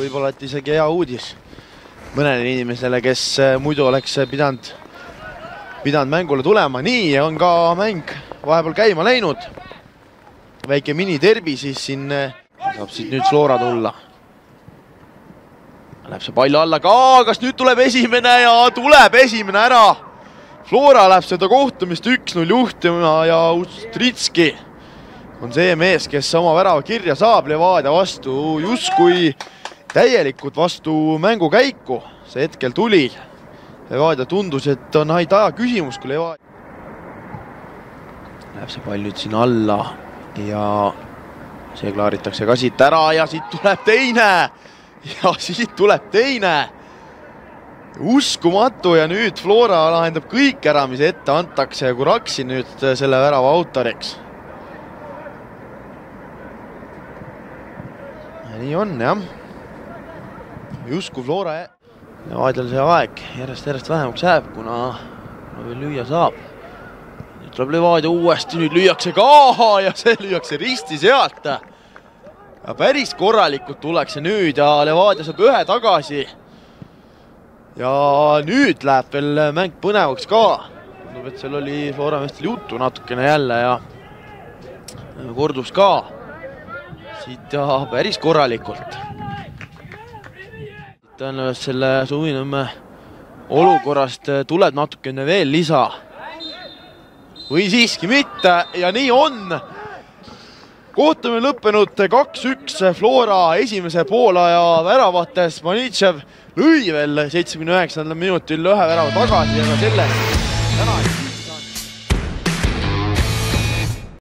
võib-olla et isegi hea uudis mõnele inimesele, kes muidu oleks pidanud mängule tulema. Nii on ka mäng vahepeal käima läinud. Väike mini-derbi siis siin saab siit nüüd Flora tulla. Läheb see pall alla ka, kas nüüd tuleb esimene ja tuleb esimene ära. Flora läheb seda kohtumist 1-0 juhtima ja Ustritski on see mees, kes oma värava kirja saab Levadia vastu justkui täielikult vastu mängukäiku. See hetkel tuli. Levadia tundus, et on aja küsimus, kui Levadia. Läheb see pall nüüd siin alla ja see klaaritakse ka siit ära ja siit tuleb teine. Ja siit tuleb teine. Uskumatu ja nüüd Flora lahendab kõik ära, mis ette antakse ja Kuraksi nüüd selle värava autoriks. Ja nii on, jah. Justkui Flora Levadial see aeg järjest vähemaks jääb, kuna veel lüüa saab. Nüüd tuleb Levadia uuesti, nüüd lüüakse ka ja see lüüakse risti sealt. Ja päris korralikult tullakse nüüd ja Levadia saab ühe tagasi. Ja nüüd läheb veel mäng põnevaks ka. Tundub, et seal oli Flora meestel juttu natukene jälle ja kordus ka. Siit ja päris korralikult. Tõenäoliselt selle Suvinõmme olukorrast tuleb natukene veel lisa. Või siiski mitte ja nii on. Kohtumine lõppenud 2-1 Flora esimese poolaja väravates. Manitšev lõi veel 79. minutil ühe värava tagasi ja ka sellest täna